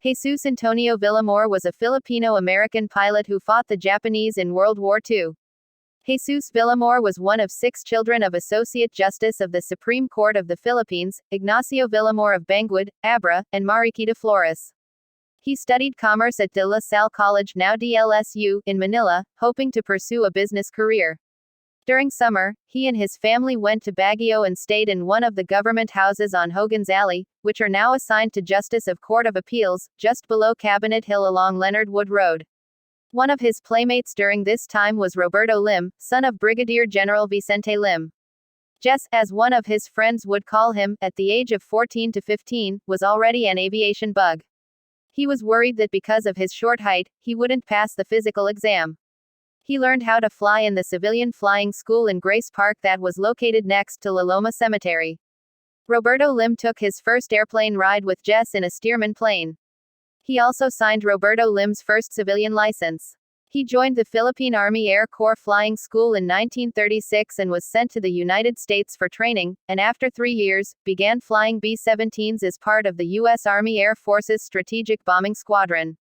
Jesus Antonio Villamor was a Filipino-American pilot who fought the Japanese in World War II. Jesus Villamor was one of 6 children of Associate Justice of the Supreme Court of the Philippines, Ignacio Villamor of Bangued, Abra, and Mariquita Flores. He studied commerce at De La Salle College, now DLSU, in Manila, hoping to pursue a business career. During summer, he and his family went to Baguio and stayed in one of the government houses on Hogan's Alley, which are now assigned to Justice of Court of Appeals, just below Cabinet Hill along Leonard Wood Road. One of his playmates during this time was Roberto Lim, son of Brigadier General Vicente Lim. Jess, as one of his friends would call him, at the age of 14 to 15, was already an aviation bug. He was worried that because of his short height, he wouldn't pass the physical exam. He learned how to fly in the civilian flying school in Grace Park that was located next to La Loma Cemetery. Roberto Lim took his first airplane ride with Jess in a Stearman plane. He also signed Roberto Lim's first civilian license. He joined the Philippine Army Air Corps Flying School in 1936 and was sent to the United States for training, and after 3 years, began flying B-17s as part of the U.S. Army Air Force's Strategic Bombing Squadron.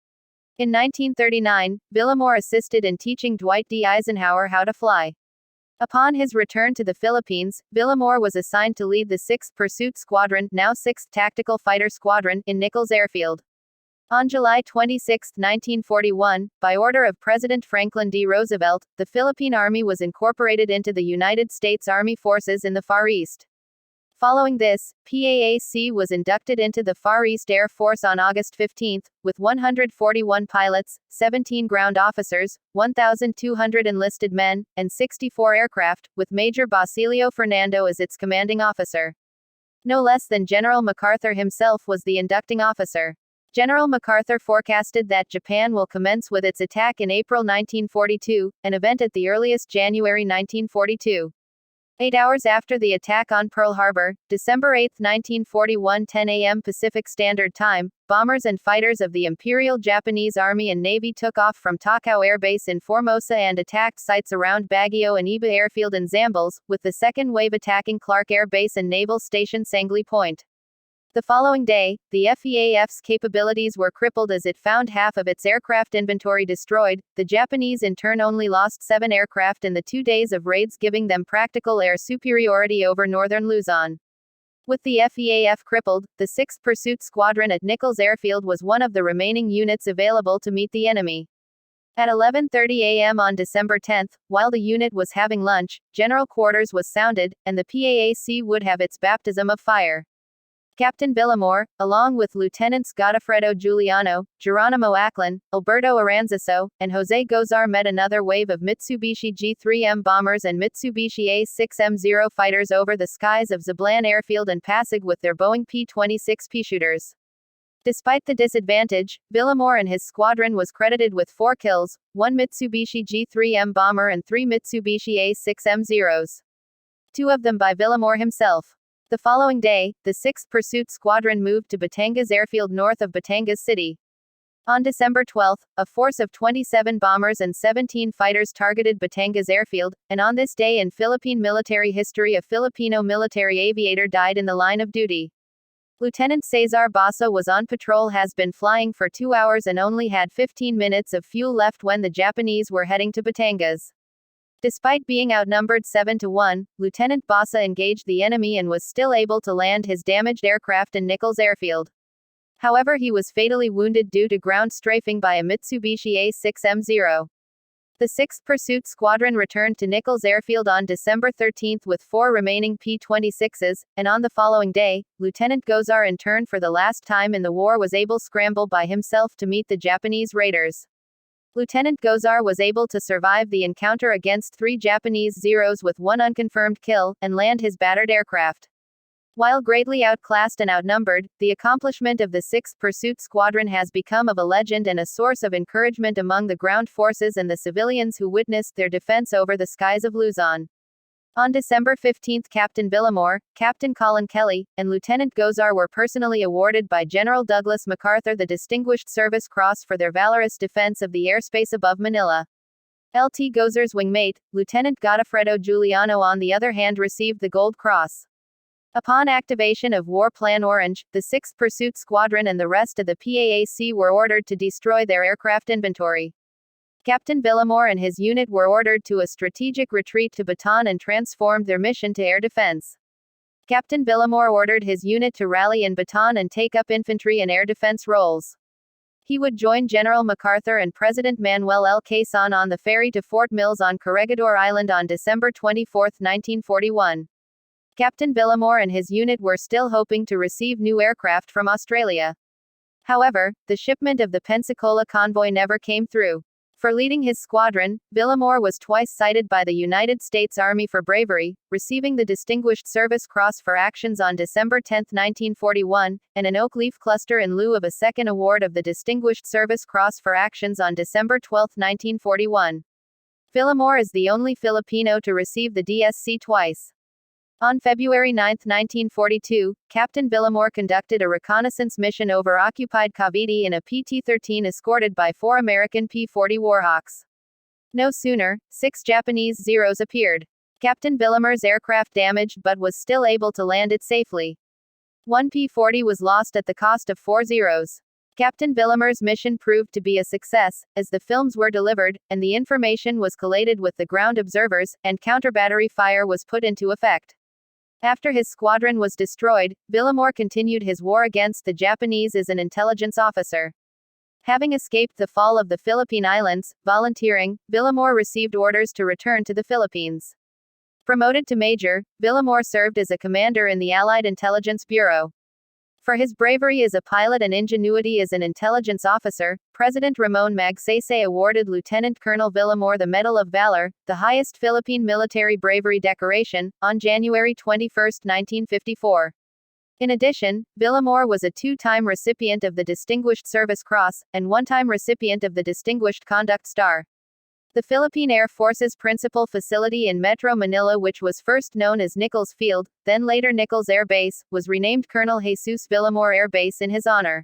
In 1939, Villamor assisted in teaching Dwight D. Eisenhower how to fly. Upon his return to the Philippines, Villamor was assigned to lead the 6th Pursuit Squadron, now 6th Tactical Fighter Squadron, in Nichols Airfield. On July 26, 1941, by order of President Franklin D. Roosevelt, the Philippine Army was incorporated into the United States Army Forces in the Far East. Following this, PAAC was inducted into the Far East Air Force on August 15, with 141 pilots, 17 ground officers, 1,200 enlisted men, and 64 aircraft, with Major Basilio Fernando as its commanding officer. No less than General MacArthur himself was the inducting officer. General MacArthur forecasted that Japan will commence with its attack in April 1942, an event at the earliest January 1942. 8 hours after the attack on Pearl Harbor, December 8, 1941, 10 a.m. Pacific Standard Time, bombers and fighters of the Imperial Japanese Army and Navy took off from Tacao Air Base in Formosa and attacked sites around Baguio and Iba Airfield and Zambales, with the second wave attacking Clark Air Base and Naval Station Sangley Point. The following day, the FEAF's capabilities were crippled as it found half of its aircraft inventory destroyed. The Japanese in turn only lost 7 aircraft in the 2 days of raids, giving them practical air superiority over northern Luzon. With the FEAF crippled, the 6th Pursuit Squadron at Nichols Airfield was one of the remaining units available to meet the enemy. At 11:30 a.m. on December 10, while the unit was having lunch, General Quarters was sounded, and the PAAC would have its baptism of fire. Captain Villamor, along with Lieutenants Godofredo Giuliano, Geronimo Aclan, Alberto Aranzaso, and Jose Gozar met another wave of Mitsubishi G-3M bombers and Mitsubishi A-6M0 fighters over the skies of Zablan Airfield and Pasig with their Boeing P-26 P-shooters. Despite the disadvantage, Villamor and his squadron was credited with 4 kills, 1 Mitsubishi G-3M bomber and 3 Mitsubishi A-6M0s. 2 of them by Villamor himself. The following day, the 6th Pursuit Squadron moved to Batangas Airfield north of Batangas City. On December 12, a force of 27 bombers and 17 fighters targeted Batangas Airfield, and on this day in Philippine military history a Filipino military aviator died in the line of duty. Lieutenant Cesar Basso was on patrol, has been flying for 2 hours and only had 15 minutes of fuel left when the Japanese were heading to Batangas. Despite being outnumbered 7-1, Lieutenant Bassa engaged the enemy and was still able to land his damaged aircraft in Nichols Airfield. However, he was fatally wounded due to ground strafing by a Mitsubishi A-6M0. The 6th Pursuit Squadron returned to Nichols Airfield on December 13 with 4 remaining P-26s, and on the following day, Lieutenant Gozar, in turn for the last time in the war, was able to scramble by himself to meet the Japanese raiders. Lieutenant Gozar was able to survive the encounter against 3 Japanese Zeros with 1 unconfirmed kill, and land his battered aircraft. While greatly outclassed and outnumbered, the accomplishment of the 6th Pursuit Squadron has become of a legend and a source of encouragement among the ground forces and the civilians who witnessed their defense over the skies of Luzon. On December 15, Captain Villamor, Captain Colin Kelly, and Lieutenant Gozar were personally awarded by General Douglas MacArthur the Distinguished Service Cross for their valorous defense of the airspace above Manila. Lt. Gozar's wingmate, Lieutenant Godofredo Giuliano, on the other hand, received the Gold Cross. Upon activation of War Plan Orange, the 6th Pursuit Squadron and the rest of the PAAC were ordered to destroy their aircraft inventory. Captain Villamor and his unit were ordered to a strategic retreat to Bataan and transformed their mission to air defense. Captain Villamor ordered his unit to rally in Bataan and take up infantry and air defense roles. He would join General MacArthur and President Manuel L. Quezon on the ferry to Fort Mills on Corregidor Island on December 24, 1941. Captain Villamor and his unit were still hoping to receive new aircraft from Australia. However, the shipment of the Pensacola convoy never came through. For leading his squadron, Villamor was twice cited by the United States Army for bravery, receiving the Distinguished Service Cross for actions on December 10, 1941, and an oak leaf cluster in lieu of a second award of the Distinguished Service Cross for actions on December 12, 1941. Villamor is the only Filipino to receive the DSC twice. On February 9, 1942, Captain Villamor conducted a reconnaissance mission over occupied Cavite in a PT-13 escorted by 4 American P-40 Warhawks. No sooner, 6 Japanese Zeros appeared. Captain Villamor's aircraft damaged but was still able to land it safely. 1 P-40 was lost at the cost of 4 Zeros. Captain Villamor's mission proved to be a success, as the films were delivered, and the information was collated with the ground observers, and counter-battery fire was put into effect. After his squadron was destroyed, Villamor continued his war against the Japanese as an intelligence officer. Having escaped the fall of the Philippine Islands, volunteering, Villamor received orders to return to the Philippines. Promoted to major, Villamor served as a commander in the Allied Intelligence Bureau. For his bravery as a pilot and ingenuity as an intelligence officer, President Ramon Magsaysay awarded Lieutenant Colonel Villamor the Medal of Valor, the highest Philippine military bravery decoration, on January 21, 1954. In addition, Villamor was a 2-time recipient of the Distinguished Service Cross, and 1-time recipient of the Distinguished Conduct Star. The Philippine Air Force's principal facility in Metro Manila, which was first known as Nichols Field, then later Nichols Air Base, was renamed Colonel Jesus Villamor Air Base in his honor.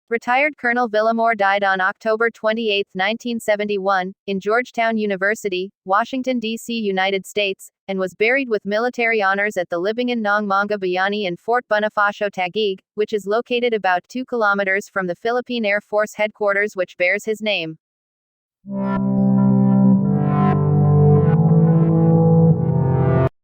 Retired Colonel Villamor died on October 28, 1971, in Georgetown University, Washington, D.C., United States, and was buried with military honors at the Libingan ng Mga Bayani in Fort Bonifacio, Taguig, which is located about 2 kilometers from the Philippine Air Force headquarters which bears his name.